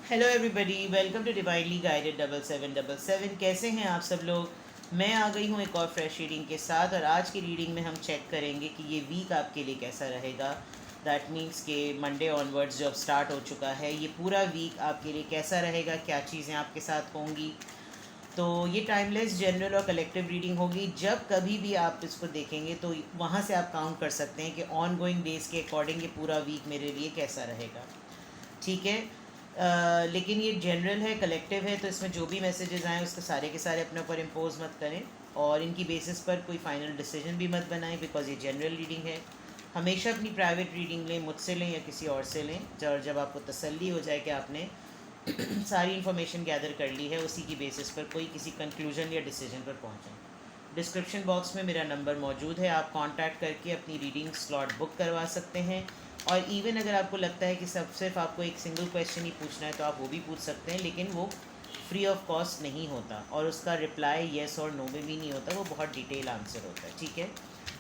Hello everybody, welcome to divinely guided 7777। कैसे हैं आप सब लोग। मैं आ गई हूँ एक और फ्रेश रीडिंग के साथ, और आज की रीडिंग में हम चेक करेंगे कि ये वीक आपके लिए कैसा रहेगा। दैट मीन्स कि मंडे ऑनवर्ड्स जो अब स्टार्ट हो चुका है, ये पूरा वीक आपके लिए कैसा रहेगा, क्या चीज़ें आपके साथ होंगी। तो ये टाइमलेस जनरल और कलेक्टिव रीडिंग होगी। जब कभी भी आप इसको देखेंगे तो वहाँ से आप काउंट कर सकते हैं कि ऑन गोइंग डेज के अकॉर्डिंग ये पूरा वीक मेरे लिए कैसा रहेगा। ठीक है। लेकिन ये जनरल है, कलेक्टिव है, तो इसमें जो भी मैसेजेस आएँ उसके सारे के सारे अपने ऊपर इम्पोज मत करें, और इनकी बेसिस पर कोई फाइनल डिसीजन भी मत बनाएं, बिकॉज ये जनरल रीडिंग है। हमेशा अपनी प्राइवेट रीडिंग लें, मुझसे लें या किसी और से लें, और जब आपको तसल्ली हो जाए कि आपने सारी इन्फॉर्मेशन गैदर कर ली है, उसी की बेसिस पर कोई किसी कंक्लूजन या डिसीजन पर पहुँचें। डिस्क्रिप्शन बॉक्स में मेरा नंबर मौजूद है, आप कांटेक्ट करके अपनी रीडिंग स्लॉट बुक करवा सकते हैं। और इवन अगर आपको लगता है कि सिर्फ आपको एक सिंगल क्वेश्चन ही पूछना है तो आप वो भी पूछ सकते हैं, लेकिन वो फ्री ऑफ कॉस्ट नहीं होता, और उसका रिप्लाई येस और नो में भी नहीं होता, वो बहुत डिटेल आंसर होता है। ठीक है।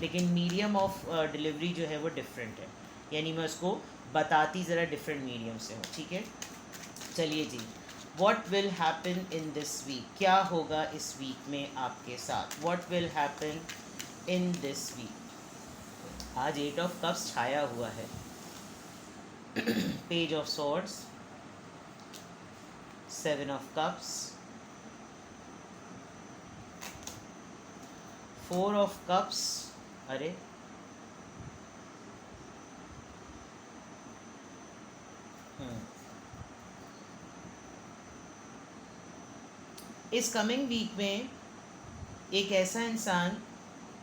लेकिन मीडियम ऑफ डिलीवरी जो है वो डिफरेंट है, यानी मैं उसको बताती ज़रा डिफरेंट मीडियम से हूँ। ठीक है। चलिए जी, what will happen in this week, क्या होगा इस वीक में आपके साथ। What will happen in this week. आज 8 ऑफ कप्स छाया हुआ है, page of swords, 7 of cups, 4 of cups. अरे इस कमिंग वीक में एक ऐसा इंसान,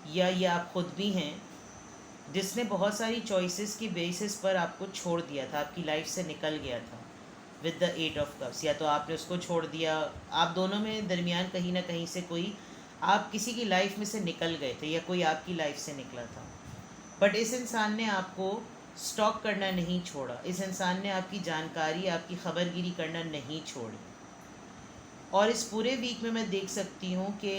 या ये आप खुद भी हैं, जिसने बहुत सारी चॉइसेस की बेसिस पर आपको छोड़ दिया था, आपकी लाइफ से निकल गया था विद द 8 ऑफ कप्स। या तो आपने उसको छोड़ दिया, आप दोनों में दरमियान कहीं ना कहीं से कोई, आप किसी की लाइफ में से निकल गए थे या कोई आपकी लाइफ से निकला था। बट इस इंसान ने आपको स्टॉक करना नहीं छोड़ा, इस इंसान ने आपकी जानकारी, आपकी खबरगिरी करना नहीं छोड़ी। और इस पूरे वीक में मैं देख सकती हूँ कि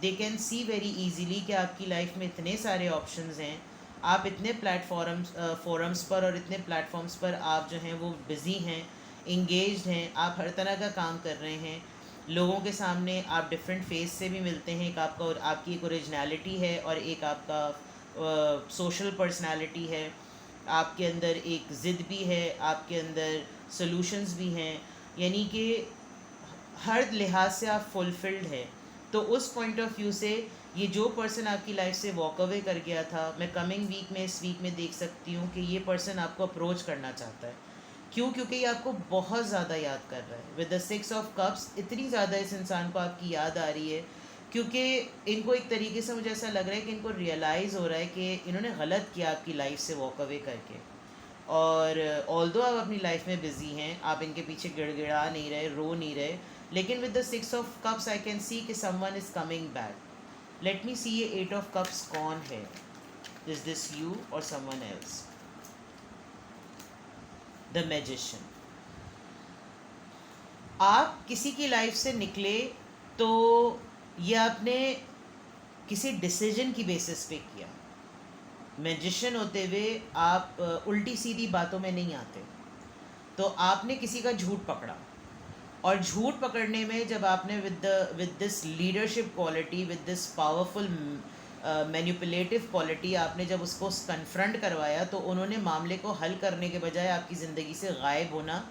they can see very easily कि आपकी लाइफ में इतने सारे ऑप्शंस हैं, आप इतने फोरम्स पर और इतने प्लेटफॉर्म्स पर आप जो हैं वो बिज़ी हैं, इंगेज्ड हैं, आप हर तरह का काम कर रहे हैं। लोगों के सामने आप डिफरेंट फेस से भी मिलते हैं, एक आपका और आपकी एक ओरिजिनलिटी है, और एक आपका सोशल पर्सनालिटी है। आपके अंदर एक ज़िद भी है, आपके अंदर सॉल्यूशंस भी हैं, यानी कि हर लिहाज से आप फुलफिल्ड है। तो उस पॉइंट ऑफ व्यू से ये जो पर्सन आपकी लाइफ से वॉक अवे कर गया था, मैं कमिंग वीक में, इस वीक में देख सकती हूँ कि ये पर्सन आपको अप्रोच करना चाहता है। क्यों? क्योंकि ये आपको बहुत ज़्यादा याद कर रहा है। विद द 6 ऑफ कप्स इतनी ज़्यादा इस इंसान को आपकी याद आ रही है, क्योंकि इनको एक तरीके से मुझे ऐसा लग रहा है कि इनको रियलाइज़ हो रहा है कि इन्होंने गलत किया आपकी लाइफ से वॉक अवे करके। और ऑल्दो आप अपनी लाइफ में बिज़ी हैं, आप इनके पीछे गिड़गिड़ा नहीं रहे, रो नहीं रहे, लेकिन with the 6 of cups I can see कि someone is coming back. Let me see ये 8 ऑफ कप्स कौन है। इज दिस यू और समवन एल्स? The magician. आप किसी की लाइफ से निकले तो ये आपने किसी डिसीजन की बेसिस पे किया। मैजिशियन होते हुए आप उल्टी सीधी बातों में नहीं आते। तो आपने किसी का झूठ पकड़ा, और झूठ पकड़ने में जब आपने with this leadership quality, with this powerful manipulative quality, आपने जब उसको कन्फ्रंट करवाया, तो उन्होंने मामले को हल करने के बजाय आपकी ज़िंदगी से गायब होना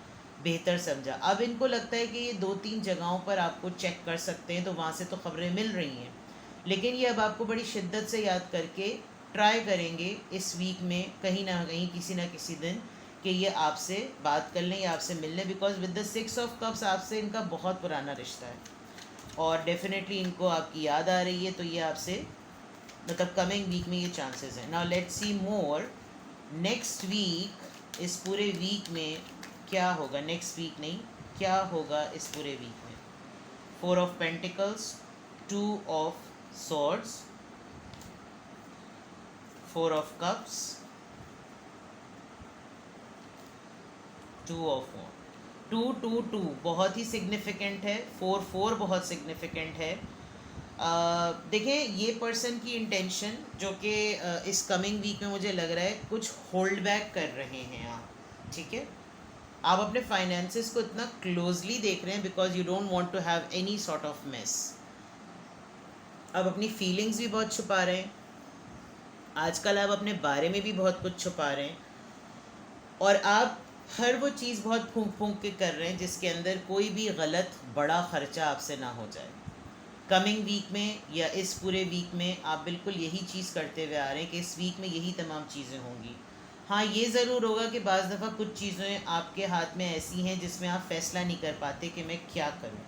बेहतर समझा। अब इनको लगता है कि ये 2-3 जगहों पर आपको चेक कर सकते हैं, तो वहाँ से तो खबरें मिल रही हैं, लेकिन ये अब आपको बड़ी शिद्दत से याद करके ट्राई करेंगे इस वीक में कहीं ना कहीं, किसी ना किसी दिन, कि ये आपसे बात कर लें या आपसे मिल लें। Because with the 6 of cups आपसे इनका बहुत पुराना रिश्ता है, और डेफिनेटली इनको आपकी याद आ रही है, तो ये आपसे मतलब कमिंग वीक में ये चांसेस हैं। Now let's see more next week. इस पूरे वीक में क्या होगा, नेक्स्ट वीक नहीं, क्या होगा इस पूरे वीक में। 4 of pentacles, 2 of swords, 4 of cups, 2 of wand. 2 2 2 बहुत ही सिग्निफिकेंट है, 4 4 बहुत सिग्निफिकेंट है। देखिए, ये पर्सन की इंटेंशन जो कि इस कमिंग वीक में मुझे लग रहा है कुछ होल्ड बैक कर रहे हैं आप। ठीक है। आप अपने फाइनेंसेस को इतना क्लोजली देख रहे हैं because you don't want to have any sort of mess. आप अपनी फीलिंग्स भी बहुत छुपा रहे हैं आजकल, आप अपने बारे में भी बहुत कुछ छुपा रहे हैं, और आप हर वो चीज़ बहुत फूंक फूंक के कर रहे हैं जिसके अंदर कोई भी गलत बड़ा ख़र्चा आपसे ना हो जाए। कमिंग वीक में या इस पूरे वीक में आप बिल्कुल यही चीज़ करते हुए आ रहे हैं कि इस वीक में यही तमाम चीज़ें होंगी। हाँ, ये ज़रूर होगा कि बाज़ दफ़ा कुछ चीज़ें आपके हाथ में ऐसी हैं जिसमें आप फ़ैसला नहीं कर पाते कि मैं क्या करूँ,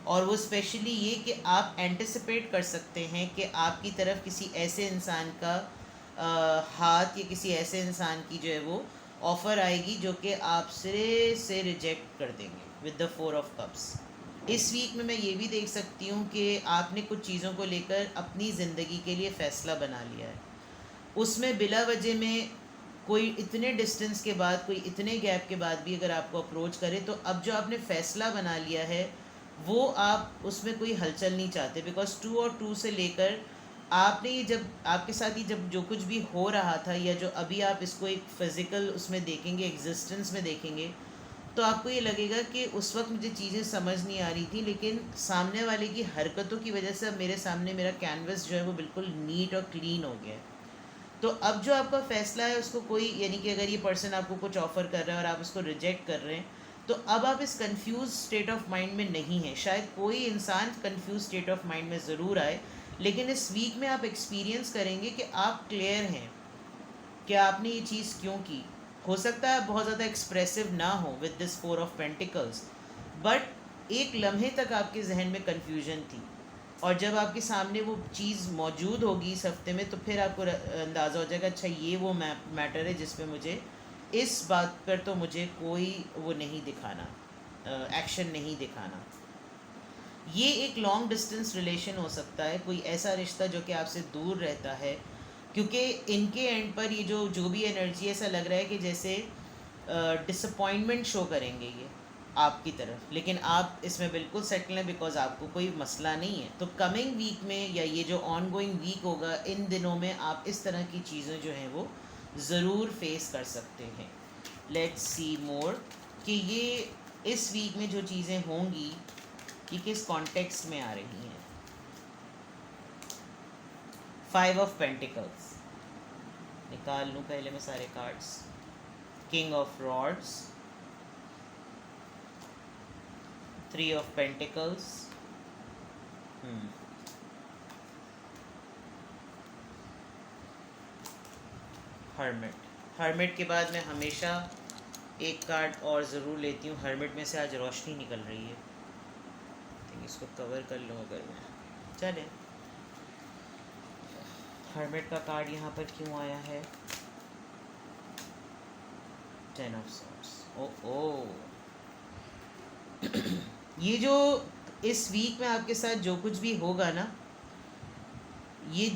और वो स्पेशली ये कि आप एंटिसिपेट कर सकते हैं कि आपकी तरफ किसी ऐसे इंसान का हाथ या किसी ऐसे इंसान की जो है वो ऑफ़र आएगी जो कि आप सिरे से रिजेक्ट कर देंगे विद द 4 ऑफ कप्स। इस वीक में मैं ये भी देख सकती हूँ कि आपने कुछ चीज़ों को लेकर अपनी ज़िंदगी के लिए फ़ैसला बना लिया है, उसमें बिला वजह में कोई इतने डिस्टेंस के बाद, कोई इतने गैप के बाद भी अगर आपको अप्रोच करे, तो अब जो आपने फ़ैसला बना लिया है वो आप उसमें कोई हलचल नहीं चाहते, बिकॉज 2 और 2 से लेकर आपने ये जब आपके साथ ही जब जो कुछ भी हो रहा था, या जो अभी आप इसको एक फ़िज़िकल उसमें देखेंगे, एग्जिस्टेंस में देखेंगे, तो आपको ये लगेगा कि उस वक्त मुझे चीज़ें समझ नहीं आ रही थी, लेकिन सामने वाले की हरकतों की वजह से अब मेरे सामने मेरा कैनवस जो है वो बिल्कुल नीट और क्लीन हो गया है। तो अब जो आपका फ़ैसला है उसको कोई, यानी कि अगर ये पर्सन आपको कुछ ऑफ़र कर रहा है और आप उसको रिजेक्ट कर रहे हैं, तो अब आप इस कंफ्यूज स्टेट ऑफ माइंड में नहीं हैं। शायद कोई इंसान कंफ्यूज स्टेट ऑफ माइंड में ज़रूर आए, लेकिन इस वीक में आप एक्सपीरियंस करेंगे कि आप क्लियर हैं कि आपने ये चीज़ क्यों की। हो सकता है आप बहुत ज़्यादा एक्सप्रेसिव ना हो with this 4 of pentacles, but एक लम्हे तक आपके जहन में कन्फ्यूजन थी, और जब आपके सामने वो चीज़ मौजूद होगी इस हफ्ते में, तो फिर आपको अंदाज़ा हो जाएगा अच्छा ये वो मैटर है जिसमें मुझे इस बात पर तो मुझे कोई वो नहीं दिखाना, एक्शन नहीं दिखाना। ये एक लॉन्ग डिस्टेंस रिलेशन हो सकता है, कोई ऐसा रिश्ता जो कि आपसे दूर रहता है, क्योंकि इनके एंड पर ये जो भी एनर्जी, ऐसा लग रहा है कि जैसे डिसअपॉइंटमेंट शो करेंगे ये आपकी तरफ, लेकिन आप इसमें बिल्कुल सेटल हैं बिकॉज आपको कोई मसला नहीं है। तो कमिंग वीक में या ये जो ऑन गोइंग वीक होगा, इन दिनों में आप इस तरह की चीज़ें जो हैं वो ज़रूर फेस कर सकते हैं। लेट्स सी मोर कि ये इस वीक में जो चीज़ें होंगी ये किस कॉन्टेक्स्ट में आ रही हैं। 5 ऑफ पेंटिकल्स निकाल लूँ पहले मैं सारे cards. King of rods, 3 of pentacles, hermit. Hermit के बाद मैं हमेशा एक कार्ड और ज़रूर लेती हूँ। हर्मिट में से आज रोशनी निकल रही है, इसको कवर कर लूँ अगर मैं, चले। हर्मिट का कार्ड यहाँ पर क्यों आया है? 10 ऑफ सॉर्ड्स। ओ ये जो इस वीक में आपके साथ जो कुछ भी होगा ना, ये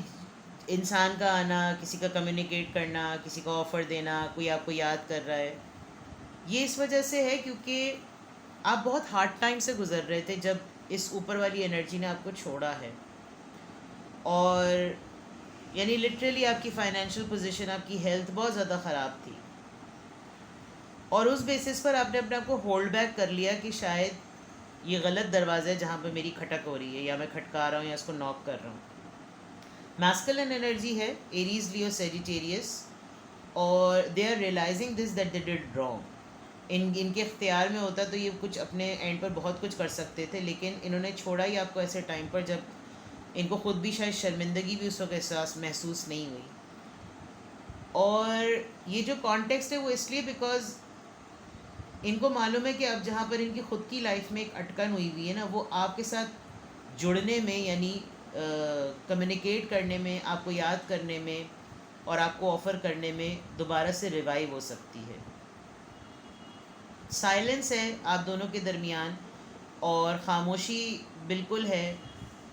इंसान का आना, किसी का कम्युनिकेट करना, किसी का ऑफ़र देना, कोई आपको याद कर रहा है, ये इस वजह से है क्योंकि आप बहुत हार्ड टाइम से गुज़र रहे थे जब इस ऊपर वाली एनर्जी ने आपको छोड़ा है, और यानी लिटरली आपकी फ़ाइनेंशियल पोजीशन, आपकी हेल्थ बहुत ज़्यादा ख़राब थी, और उस बेसिस पर आपने अपने आप को होल्ड बैक कर लिया कि शायद ये गलत दरवाज़ा है जहाँ पर मेरी खटक हो रही है, या मैं खटका रहा हूँ या इसको नॉक कर रहा हूँ। मैस्कुलिन एनर्जी है, एरीज, लियो, सेजिटेरियस, और they are realising this that they did wrong. इनके इख्तियार में होता तो ये कुछ अपने एंड पर बहुत कुछ कर सकते थे, लेकिन इन्होंने छोड़ा ही आपको ऐसे टाइम पर जब इनको ख़ुद भी शायद शर्मिंदगी भी उस वक्त एहसास महसूस नहीं हुई। और ये जो कॉन्टेक्स्ट है वो इसलिए बिकॉज इनको मालूम है कि अब जहाँ पर इनकी ख़ुद की लाइफ में एक अटकन हुई है ना, वो आपके साथ जुड़ने में, यानी कम्युनिकेट करने में, आपको याद करने में और आपको ऑफ़र करने में दोबारा से रिवाइव हो सकती है। साइलेंस है आप दोनों के दरमियान, और ख़ामोशी बिल्कुल है,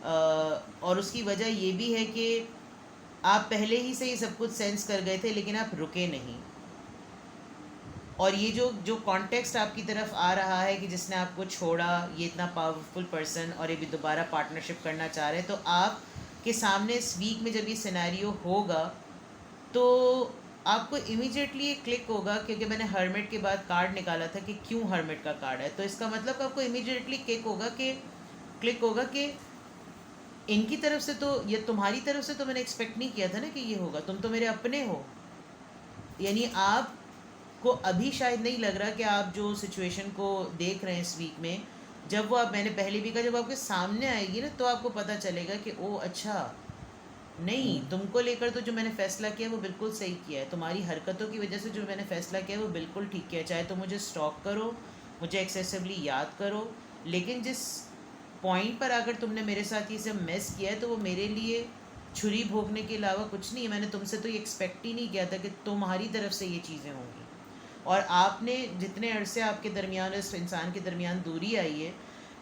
और उसकी वजह ये भी है कि आप पहले ही से ये सब कुछ सेंस कर गए थे, लेकिन आप रुके नहीं। और ये जो कॉन्टेक्स्ट आपकी तरफ आ रहा है कि जिसने आपको छोड़ा, ये इतना पावरफुल पर्सन, और ये भी दोबारा पार्टनरशिप करना चाह रहे हैं, तो आप के सामने इस वीक में जब ये सिनेरियो होगा तो आपको इमीडिएटली क्लिक होगा, क्योंकि मैंने हर्मिट के बाद कार्ड निकाला था कि क्यों हर्मिट का कार्ड है, तो इसका मतलब आपको इमीडिएटली क्लिक होगा कि इनकी तरफ से तो, ये तुम्हारी तरफ से तो मैंने एक्सपेक्ट नहीं किया था ना कि ये होगा, तुम तो मेरे अपने हो। यानी आपको अभी शायद नहीं लग रहा कि आप जो सिचुएशन को देख रहे हैं इस वीक में, जब वो आप, मैंने पहले भी कहा, जब आपके सामने आएगी ना तो आपको पता चलेगा कि ओ अच्छा, नहीं, तुमको लेकर तो जो मैंने फ़ैसला किया वो बिल्कुल सही किया है, तुम्हारी हरकतों की वजह से जो मैंने फ़ैसला किया है वो बिल्कुल ठीक किया है। चाहे तो मुझे स्टॉक करो, मुझे एक्सेसिवली याद करो, लेकिन जिस पॉइंट पर आकर तुमने मेरे साथ ये सब मेस किया है तो वो मेरे लिए छुरी भोंकने के अलावा कुछ नहीं है। मैंने तुमसे तो ये एक्सपेक्ट ही नहीं किया था कि तुम्हारी तरफ से ये चीज़ें होंगी। और आपने जितने अरसे आपके दरमियान, इस इंसान के दरमियान दूरी आई है,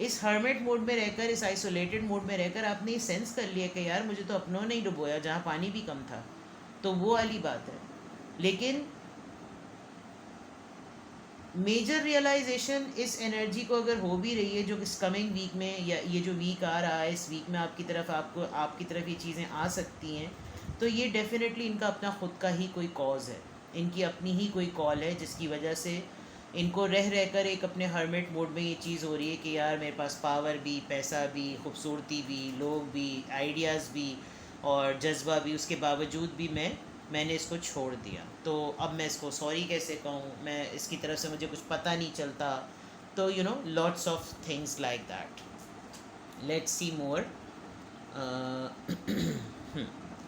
इस हर्मिट मोड में रहकर, इस आइसोलेटेड मोड में रहकर आपने ये सेंस कर लिया कि यार मुझे तो अपनों ने ही डुबोया जहाँ पानी भी कम था। तो वो वाली बात है। लेकिन मेजर रियलाइजेशन इस एनर्जी को अगर हो भी रही है, जो इस कमिंग वीक में, या ये जो वीक आ रहा है, इस वीक में आपकी तरफ ये चीज़ें आ सकती हैं, तो ये डेफिनेटली इनका अपना ख़ुद का ही कोई कॉज है, इनकी अपनी ही कोई कॉल है, जिसकी वजह से इनको रह कर एक अपने हर्मिट मोड में ये चीज़ हो रही है कि यार मेरे पास पावर भी, पैसा भी, खूबसूरती भी, लोग भी, आइडियाज़ भी और जज्बा भी, उसके बावजूद भी मैंने इसको छोड़ दिया। तो अब मैं इसको सॉरी कैसे कहूँ, मैं इसकी तरफ से मुझे कुछ पता नहीं चलता। तो lots of things like that. Let's see more.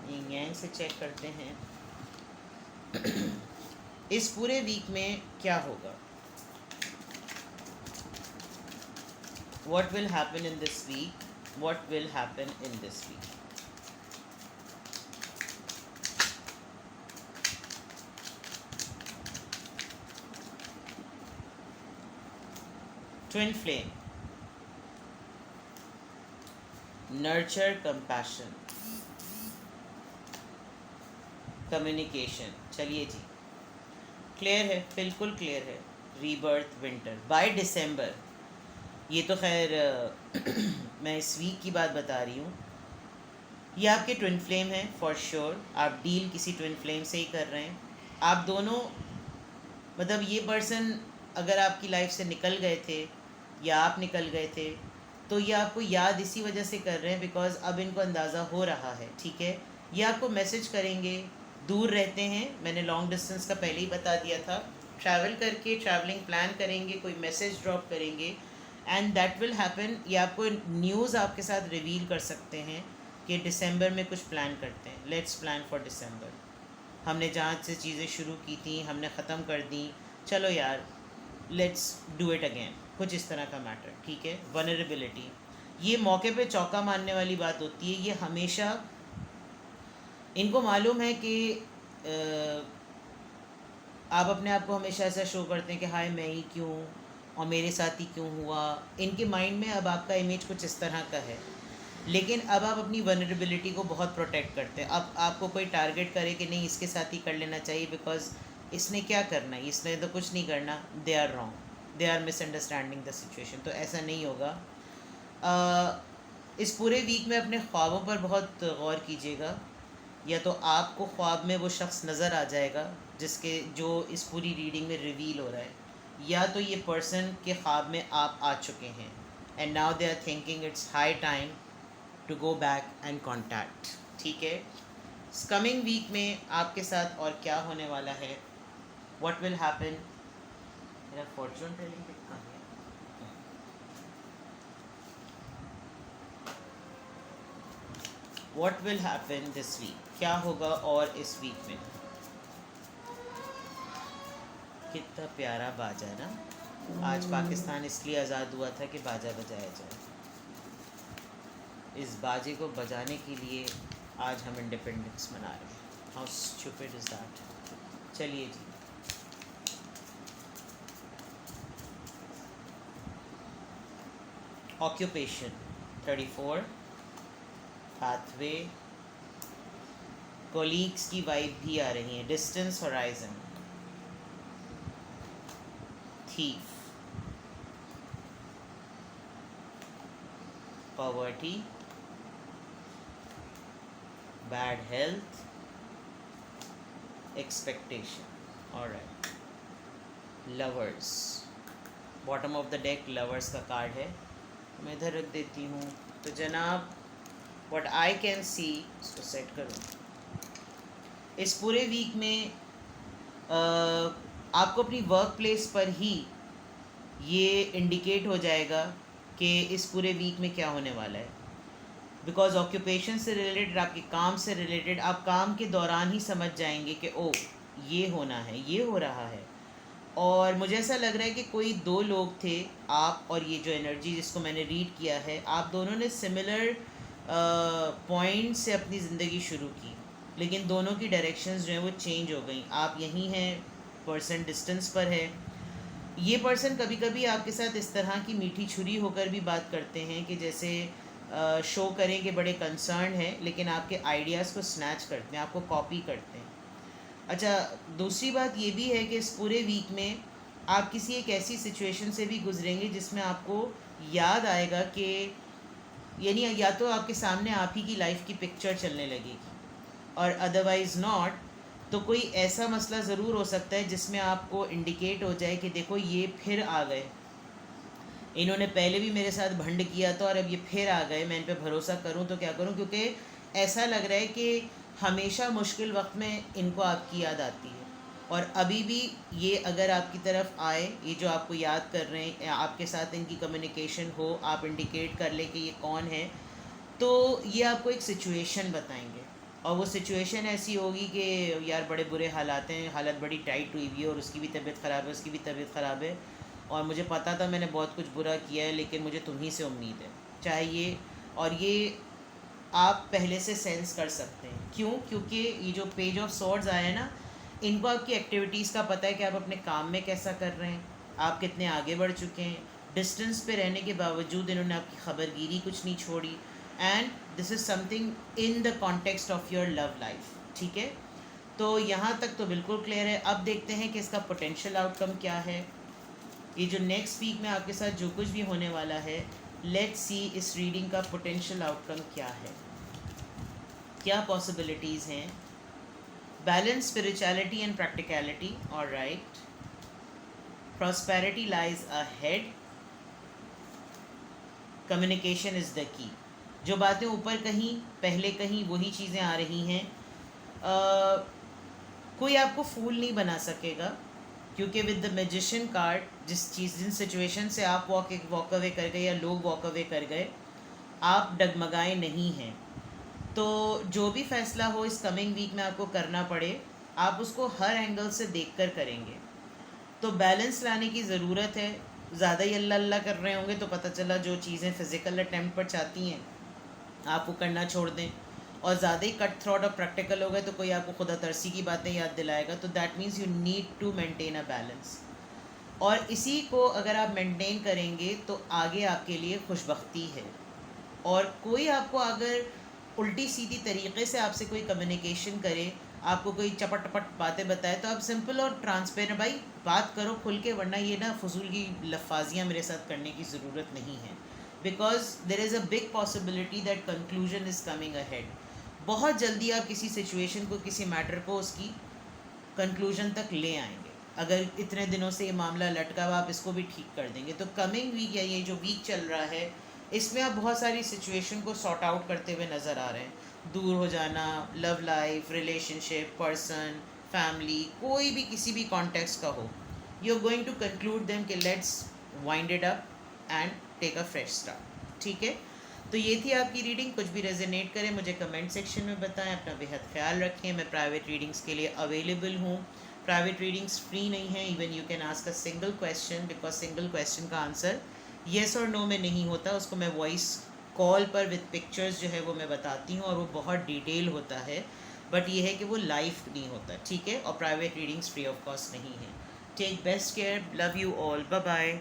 यहीं से चेक करते हैं इस पूरे वीक में क्या होगा। What will happen in this week? What will happen in this week? Twin flame. Nurture compassion. Communication. चलिए जी, क्लियर है, बिल्कुल क्लियर है। Rebirth, winter by December. ये तो खैर मैं इस वीक की बात बता रही हूँ। ये आपके ट्विन फ्लेम है फॉर श्योर। आप डील किसी ट्विन फ्लेम से ही कर रहे हैं। आप दोनों, मतलब ये पर्सन अगर आपकी लाइफ से निकल गए थे या आप निकल गए थे, तो ये आपको याद इसी वजह से कर रहे हैं बिकॉज़ अब इनको अंदाज़ा हो रहा है, ठीक है। ये आपको मैसेज करेंगे, दूर रहते हैं, मैंने लॉन्ग डिस्टेंस का पहले ही बता दिया था। ट्रैवल करके ट्रैवलिंग प्लान करेंगे, कोई मैसेज ड्रॉप करेंगे, एंड दैट विल हैपन। ये आपको न्यूज़ आपके साथ रिवील कर सकते हैं कि दिसंबर में कुछ प्लान करते हैं। Let's plan for December. हमने जहाँ से चीज़ें शुरू की थी हमने ख़त्म कर दी, चलो यार लेट्स डू इट अगेन, कुछ इस तरह का मैटर, ठीक है। वनरेबिलिटी, ये मौके पे चौका मारने वाली बात होती है। ये हमेशा, इनको मालूम है कि आप अपने आप को हमेशा ऐसा शो करते हैं कि हाय मैं ही क्यों और मेरे साथ ही क्यों हुआ। इनके माइंड में अब आपका इमेज कुछ इस तरह का है, लेकिन अब आप अपनी वनरेबिलिटी को बहुत प्रोटेक्ट करते हैं। अब आपको कोई टारगेट करे कि नहीं इसके साथ ही कर लेना चाहिए बिकॉज इसने क्या करना है, इसने तो कुछ नहीं करना, they are wrong, they are misunderstanding the situation, तो ऐसा नहीं होगा। इस पूरे वीक में अपने ख्वाबों पर बहुत गौर कीजिएगा। या तो आपको ख्वाब में वो शख्स नज़र आ जाएगा जो इस पूरी रीडिंग में रिवील हो रहा है, या तो ये पर्सन के ख्वाब में आप आ चुके हैं and now they are thinking it's high time to go back and contact, ठीक है। कमिंग वीक में आपके साथ और क्या होने वाला है, व्हाट विल हैपन। मेरा फॉर्चून टेलिंग कितना है, what will happen this week, क्या होगा और इस वीक में। कितना प्यारा बाजा ना, आज पाकिस्तान इसलिए आज़ाद हुआ था कि बाजा बजाया जाए। इस बाजे को बजाने के लिए आज हम इंडिपेंडेंस मना रहे हैं। How stupid is that. चलिए जी, ऑक्यूपेशन 34, पाथवे, कोलीग्स की वाइब भी आ रही है, distance horizon, thief, poverty, bad health, expectation. Alright, lovers, bottom of the deck lovers का कार्ड है। मैं इधर रख देती हूँ। तो जनाब, व्हाट आई कैन सी, इसको सेट करूँ, इस पूरे वीक में आपको अपनी वर्क प्लेस पर ही ये इंडिकेट हो जाएगा कि इस पूरे वीक में क्या होने वाला है। बिकॉज ऑक्यूपेशन से रिलेटेड, आपके काम से रिलेटेड, आप काम के दौरान ही समझ जाएंगे कि ओ ये होना है, ये हो रहा है। और मुझे ऐसा लग रहा है कि कोई दो लोग थे, आप और ये जो एनर्जी जिसको मैंने रीड किया है, आप दोनों ने सिमिलर पॉइंट से अपनी ज़िंदगी शुरू की, लेकिन दोनों की डायरेक्शंस जो हैं वो चेंज हो गई। आप यहीं हैं, पर्सन डिस्टेंस पर है। ये पर्सन कभी कभी आपके साथ इस तरह की मीठी छुरी होकर भी बात करते हैं कि जैसे शो करें कि बड़े कंसर्न हैं, लेकिन आपके आइडियाज़ को स्नैच करते हैं, आपको कॉपी करते हैं। अच्छा, दूसरी बात ये भी है कि इस पूरे वीक में आप किसी एक ऐसी सिचुएशन से भी गुजरेंगे जिसमें आपको याद आएगा कि, यानी या तो आपके सामने आप ही की लाइफ की पिक्चर चलने लगेगी, और अदरवाइज़ नॉट, तो कोई ऐसा मसला ज़रूर हो सकता है जिसमें आपको इंडिकेट हो जाए कि देखो ये फिर आ गए, इन्होंने पहले भी मेरे साथ भंड किया था और अब ये फिर आ गए, मैं इन पे भरोसा करूं तो क्या करूं, क्योंकि ऐसा लग रहा है कि हमेशा मुश्किल वक्त में इनको आपकी याद आती है। और अभी भी ये अगर आपकी तरफ आए, ये जो आपको याद कर रहे हैं, आपके साथ इनकी कम्युनिकेशन हो, आप इंडिकेट कर लें कि ये कौन है, तो ये आपको एक सिचुएशन बताएंगे। और वो सिचुएशन ऐसी होगी कि यार बड़े बुरे हालात हैं, हालत बड़ी टाइट हुई हुई है, और उसकी भी तबीयत ख़राब है, उसकी भी तबीयत ख़राब है, और मुझे पता था मैंने बहुत कुछ बुरा किया है, लेकिन मुझे तुम्हीं से उम्मीद है। चाहे ये, और ये आप पहले से सेंस कर सकते हैं। क्यों? क्योंकि ये जो पेज ऑफ सॉर्ड्स आया है ना, इनको आपकी एक्टिविटीज़ का पता है कि आप अपने काम में कैसा कर रहे हैं, आप कितने आगे बढ़ चुके हैं। डिस्टेंस पे रहने के बावजूद इन्होंने आपकी खबरगिरी कुछ नहीं छोड़ी, and this is something in the context of your love life. ठीक है, तो यहाँ तक तो बिल्कुल क्लियर है। अब देखते हैं कि इसका पोटेंशियल आउटकम क्या है। ये जो नेक्स्ट वीक में आपके साथ जो कुछ भी होने वाला है, लेट्स सी इस रीडिंग का पोटेंशियल आउटकम क्या है, क्या पॉसिबिलिटीज़ हैं। Balance, spirituality and practicality, alright. Prosperity lies ahead, communication is the key. जो बातें ऊपर कहीं पहले कहीं वही चीज़ें आ रही हैं। कोई आपको फूल नहीं बना सकेगा, क्योंकि विद द मैजिशियन कार्ड, जिन सिचुएशन से आप वॉक अवे कर गए या लोग वॉक अवे कर गए, आप डगमगाए नहीं हैं। तो जो भी फ़ैसला हो इस कमिंग वीक में आपको करना पड़े, आप उसको हर एंगल से देखकर करेंगे। तो बैलेंस लाने की ज़रूरत है। ज़्यादा ही अल्लाह अल्लाह कर रहे होंगे तो पता चला जो चीज़ें फ़िज़िकल अटैम्प्ट पर चाहती हैं आप वो करना छोड़ दें, और ज़्यादा ही कट थ्रॉट और प्रैक्टिकल हो गए तो कोई आपको खुदा तरसी की बातें याद दिलाएगा। तो that means you need to maintain a balance, और इसी को अगर आप मेंटेन करेंगे तो आगे आपके लिए खुशबख्ती है। और कोई आपको अगर उल्टी सीधी तरीक़े से आपसे कोई कम्युनिकेशन करे, आपको कोई चपट टपट बातें बताए, तो आप सिंपल और ट्रांसपेरेंट, भाई बात करो खुल के, वरना ये ना फजूल की लफाजियाँ मेरे साथ करने की ज़रूरत नहीं है। Because there is a big possibility that conclusion is coming ahead. बहुत जल्दी आप किसी सिचुएशन को, किसी मैटर को उसकी कंक्लूजन तक ले आएंगे। अगर इतने दिनों से ये मामला लटका हुआ, आप इसको भी ठीक कर देंगे। तो कमिंग वीक या ये जो वीक चल रहा है, इसमें आप बहुत सारी सिचुएशन को सॉर्ट आउट करते हुए नज़र आ रहे हैं। दूर हो जाना, love life, relationship, person, family, कोई भी किसी भी कॉन्टेक्स्ट का हो, you are going to conclude them कि let's wind it up and take a fresh start. ठीक है, तो ये थी आपकी रीडिंग। कुछ भी रेजोनेट करें मुझे कमेंट सेक्शन में बताएं। अपना बेहद ख्याल रखें। मैं प्राइवेट रीडिंग्स के लिए अवेलेबल हूँ। प्राइवेट रीडिंग्स फ्री नहीं है। Even you can ask a single question, because single question का आंसर येस और नो में नहीं होता, उसको मैं वॉइस कॉल पर विद पिक्चर्स जो है वो मैं बताती हूँ, और वो बहुत डिटेल होता है। बट ये है कि वो लाइव नहीं होता। ठीक है, और private readings free of cost नहीं है। Take best care, love you all, bye bye.